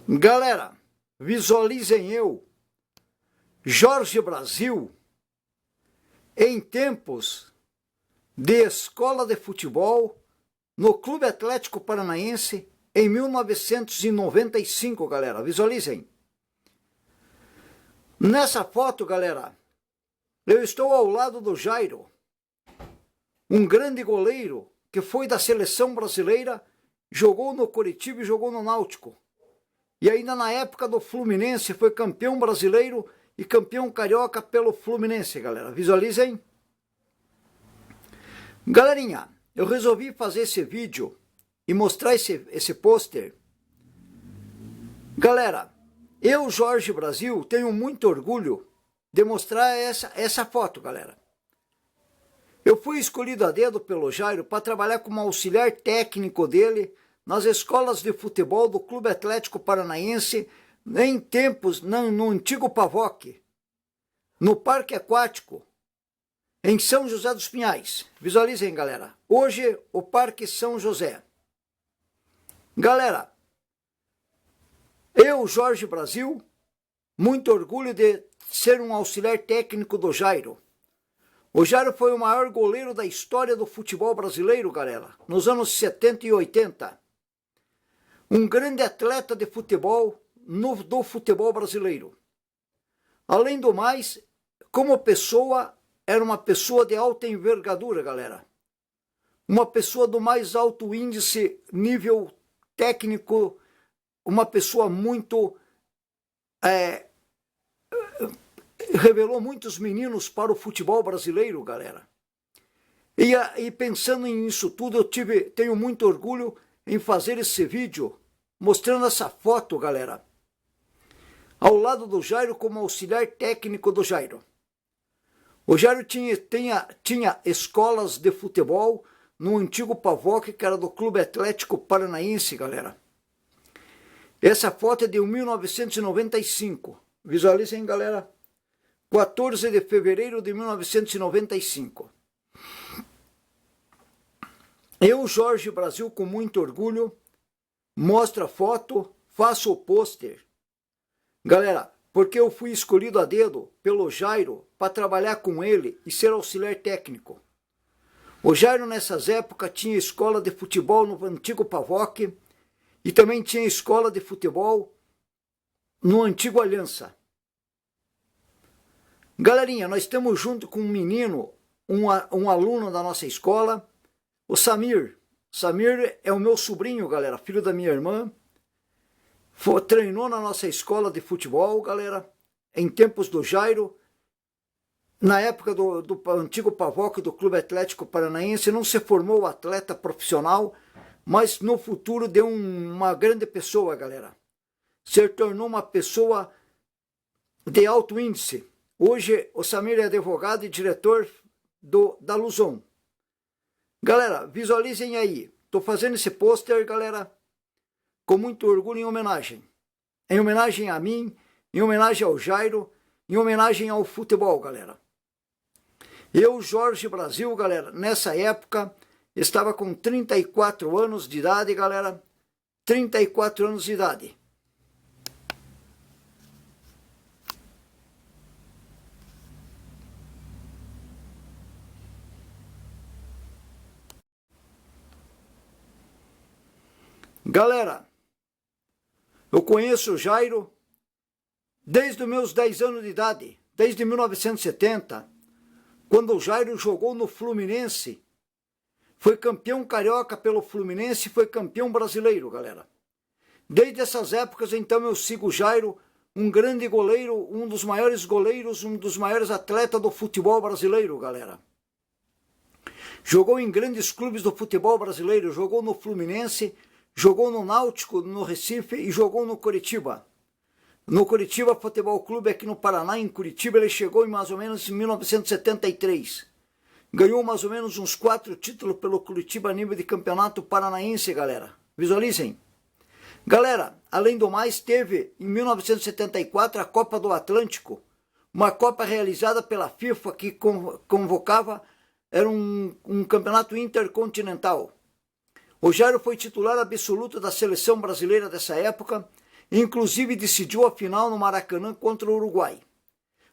Galera, visualizem eu, Jorge Brasil, em tempos de escola de futebol no Clube Atlético Paranaense em 1995, galera. Visualizem. Nessa foto, galera, eu estou ao lado do Jairo, um grande goleiro que foi da seleção brasileira, jogou no Coritiba e jogou no Náutico. E ainda na época do Fluminense foi campeão brasileiro e campeão carioca pelo Fluminense, galera. Visualizem. Galerinha, eu resolvi fazer esse vídeo e mostrar esse pôster. Galera, eu, Jorge Brasil, tenho muito orgulho de mostrar essa foto, galera. Eu fui escolhido a dedo pelo Jairo para trabalhar como auxiliar técnico dele nas escolas de futebol do Clube Atlético Paranaense, em tempos, no antigo Pavoc, no Parque Aquático, em São José dos Pinhais. Visualizem, galera. Hoje, o Parque São José. Galera, eu, Jorge Brasil, muito orgulho de ser um auxiliar técnico do Jairo. O Jairo foi o maior goleiro da história do futebol brasileiro, galera, nos anos 70 e 80. Um grande atleta de futebol do futebol brasileiro. Além do mais, como pessoa, era uma pessoa de alta envergadura, galera. Uma pessoa do mais alto índice, nível técnico, uma pessoa muito... revelou muitos meninos para o futebol brasileiro, galera. E pensando nisso tudo, eu tenho muito orgulho em fazer esse vídeo, mostrando essa foto, galera, ao lado do Jairo como auxiliar técnico do Jairo. O Jairo tinha escolas de futebol no antigo Pavoc, que era do Clube Atlético Paranaense, galera. Essa foto é de 1995. Visualizem, galera. 14 de fevereiro de 1995. Eu, Jorge Brasil, com muito orgulho, mostro a foto, faço o pôster. Galera, porque eu fui escolhido a dedo pelo Jairo para trabalhar com ele e ser auxiliar técnico. O Jairo, nessas épocas, tinha escola de futebol no antigo Pavoc e também tinha escola de futebol no antigo Aliança. Galerinha, nós estamos junto com um menino, um aluno da nossa escola, o Samir. Samir é o meu sobrinho, galera, filho da minha irmã. Treinou na nossa escola de futebol, galera, em tempos do Jairo. Na época do antigo Pavoc do Clube Atlético Paranaense, não se formou atleta profissional, mas no futuro deu uma grande pessoa, galera. Se tornou uma pessoa de alto índice. Hoje o Samir é advogado e diretor da Luzon. Galera, visualizem aí. Estou fazendo esse pôster, galera, com muito orgulho em homenagem. Em homenagem a mim, em homenagem ao Jairo, em homenagem ao futebol, galera. Eu, Jorge Brasil, galera, nessa época, estava com 34 anos de idade, galera. 34 anos de idade. Galera, eu conheço o Jairo desde os meus 10 anos de idade, desde 1970, quando o Jairo jogou no Fluminense. Foi campeão carioca pelo Fluminense e foi campeão brasileiro, galera. Desde essas épocas, então, eu sigo o Jairo, um grande goleiro, um dos maiores goleiros, um dos maiores atletas do futebol brasileiro, galera. Jogou em grandes clubes do futebol brasileiro, jogou no Fluminense, jogou no Náutico, no Recife e jogou no Coritiba. No Coritiba Futebol Clube, aqui no Paraná, em Curitiba, ele chegou em mais ou menos em 1973. Ganhou mais ou menos uns 4 títulos pelo Curitiba a nível de campeonato paranaense, galera. Visualizem. Galera, além do mais, teve em 1974 a Copa do Atlântico, uma Copa realizada pela FIFA que convocava, era um campeonato intercontinental. O Jairo foi titular absoluto da seleção brasileira dessa época inclusive decidiu a final no Maracanã contra o Uruguai.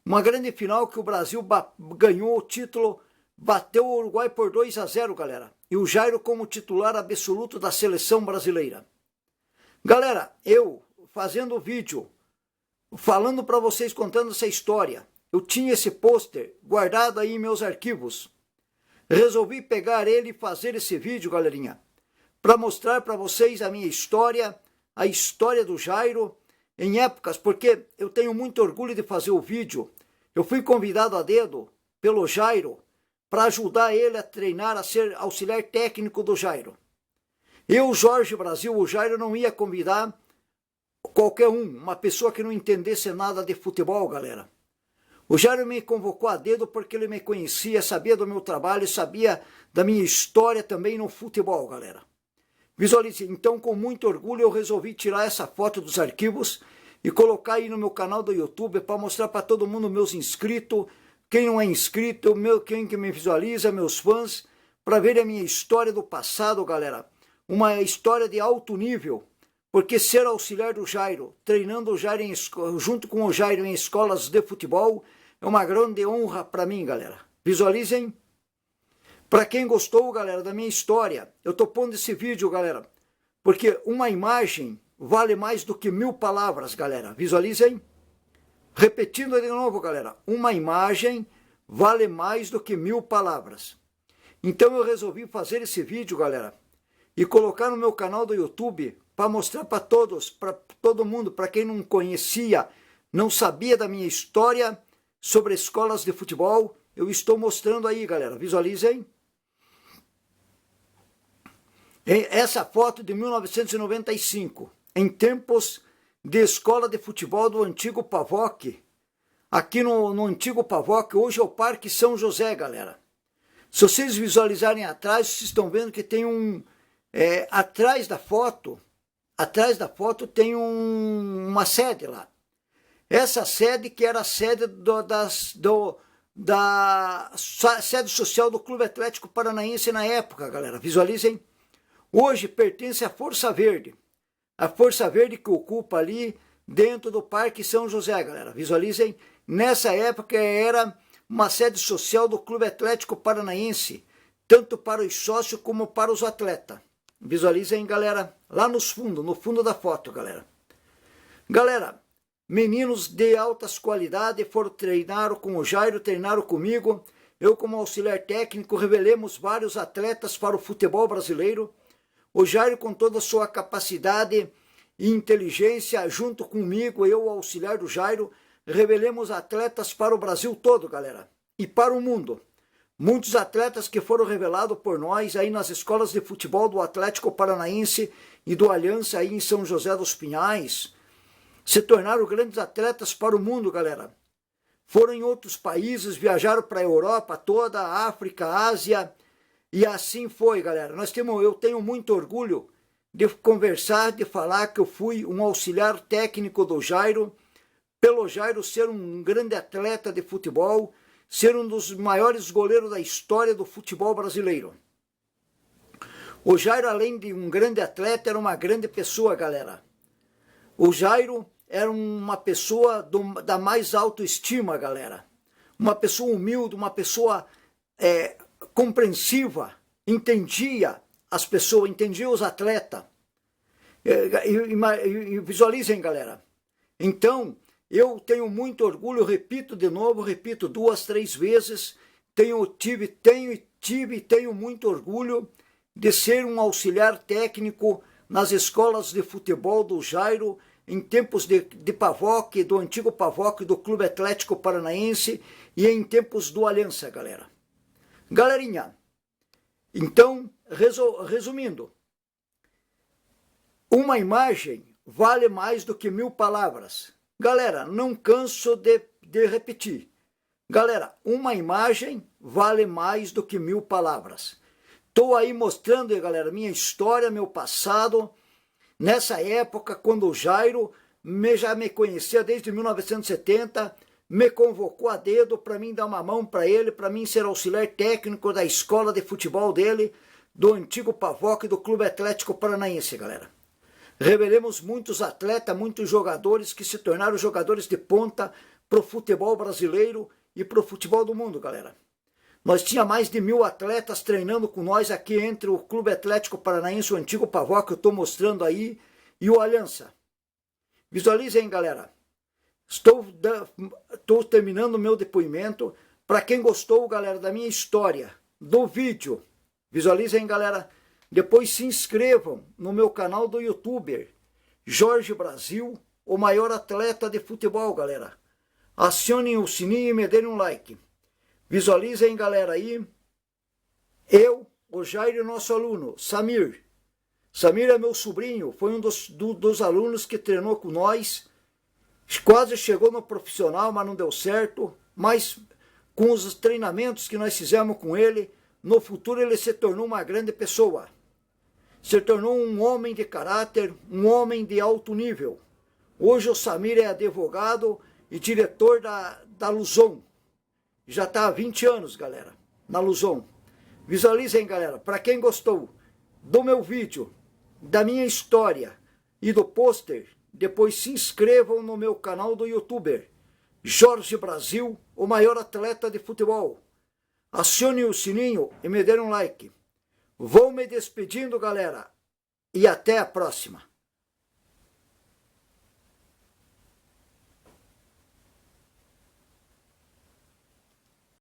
Uma grande final que o Brasil ganhou o título, bateu o Uruguai por 2-0, galera. E o Jairo como titular absoluto da seleção brasileira. Galera, eu fazendo o vídeo, falando para vocês, contando essa história, eu tinha esse pôster guardado aí em meus arquivos. Resolvi pegar ele e fazer esse vídeo, galerinha, para mostrar para vocês a minha história, a história do Jairo, em épocas, porque eu tenho muito orgulho de fazer o vídeo. Eu fui convidado a dedo pelo Jairo para ajudar ele a treinar, a ser auxiliar técnico do Jairo. Eu, Jorge Brasil, o Jairo não ia convidar qualquer uma pessoa que não entendesse nada de futebol, galera. O Jairo me convocou a dedo porque ele me conhecia, sabia do meu trabalho, sabia da minha história também no futebol, galera. Visualize, então com muito orgulho eu resolvi tirar essa foto dos arquivos e colocar aí no meu canal do YouTube para mostrar para todo mundo, meus inscritos, quem não é inscrito, quem que me visualiza, meus fãs, para ver a minha história do passado, galera. Uma história de alto nível, porque ser auxiliar do Jairo, treinando o Jairo junto com o Jairo em escolas de futebol, é uma grande honra para mim, galera. Visualizem. Para quem gostou, galera, da minha história, eu tô pondo esse vídeo, galera, porque uma imagem vale mais do que 1000 palavras, galera. Visualizem. Repetindo de novo, galera, uma imagem vale mais do que 1000 palavras. Então eu resolvi fazer esse vídeo, galera, e colocar no meu canal do YouTube para mostrar para todos, para todo mundo, para quem não conhecia, não sabia da minha história sobre escolas de futebol, eu estou mostrando aí, galera. Visualizem. Essa foto de 1995, em tempos de escola de futebol do antigo Pavoc, aqui no antigo Pavoc, hoje é o Parque São José, galera. Se vocês visualizarem atrás, vocês estão vendo que tem atrás da foto tem uma sede lá. Essa sede que era a sede da sede social do Clube Atlético Paranaense na época, galera. Visualizem. Hoje pertence à Força Verde. A Força Verde que ocupa ali dentro do Parque São José, galera. Visualizem. Nessa época era uma sede social do Clube Atlético Paranaense, tanto para os sócios como para os atletas. Visualizem, galera, lá no fundo da foto, galera. Galera, meninos de altas qualidades foram treinaram com o Jairo, treinaram comigo. Eu, como auxiliar técnico, revelemos vários atletas para o futebol brasileiro. O Jairo, com toda a sua capacidade e inteligência, junto comigo, eu, auxiliar do Jairo, revelemos atletas para o Brasil todo, galera, e para o mundo. Muitos atletas que foram revelados por nós aí nas escolas de futebol do Atlético Paranaense e do Aliança aí em São José dos Pinhais se tornaram grandes atletas para o mundo, galera. Foram em outros países, viajaram para a Europa toda, a África, a Ásia, e assim foi, galera. Eu tenho muito orgulho de conversar, de falar que eu fui um auxiliar técnico do Jairo, pelo Jairo ser um grande atleta de futebol, ser um dos maiores goleiros da história do futebol brasileiro. O Jairo, além de um grande atleta, era uma grande pessoa, galera. O Jairo era uma pessoa da mais autoestima, galera. Uma pessoa humilde, uma pessoa compreensiva, entendia as pessoas, entendia os atletas. E visualizem, galera. Então, eu tenho muito orgulho, repito de novo, repito 2, 3 vezes, tenho muito orgulho de ser um auxiliar técnico nas escolas de futebol do Jairo, em tempos de Pavoc, do antigo Pavoc, do Clube Atlético Paranaense e em tempos do Aliança, galera. Galerinha, então, resumindo, uma imagem vale mais do que 1000 palavras. Galera, não canso de repetir. Galera, uma imagem vale mais do que 1000 palavras. Estou aí mostrando, galera, minha história, meu passado. Nessa época, quando o Jairo já me conhecia desde 1970, me convocou a dedo para mim dar uma mão para ele, para mim ser auxiliar técnico da escola de futebol dele, do antigo Pavoc do Clube Atlético Paranaense, galera. Revelemos muitos atletas, muitos jogadores que se tornaram jogadores de ponta para o futebol brasileiro e para o futebol do mundo, galera. Nós tinha mais de 1000 atletas treinando com nós aqui entre o Clube Atlético Paranaense, o antigo Pavó, que eu estou mostrando aí, e o Aliança. Visualizem, galera. Estou terminando o meu depoimento. Para quem gostou, galera, da minha história, do vídeo, visualizem, galera. Depois se inscrevam no meu canal do YouTuber, Jorge Brasil, o maior atleta de futebol, galera. Acionem o sininho e me deem um like. Visualizem, galera, aí. Eu, o Jair e o nosso aluno, Samir. Samir é meu sobrinho, foi um dos alunos que treinou com nós. Quase chegou no profissional, mas não deu certo. Mas com os treinamentos que nós fizemos com ele, no futuro ele se tornou uma grande pessoa. Se tornou um homem de caráter, um homem de alto nível. Hoje o Samir é advogado e diretor da Luzon. Já está há 20 anos, galera, na Luzon. Visualizem, galera, para quem gostou do meu vídeo, da minha história e do pôster, depois se inscrevam no meu canal do YouTuber, Jorge Brasil, o maior atleta de futebol. Acione o sininho e me dê um like. Vou me despedindo, galera, e até a próxima.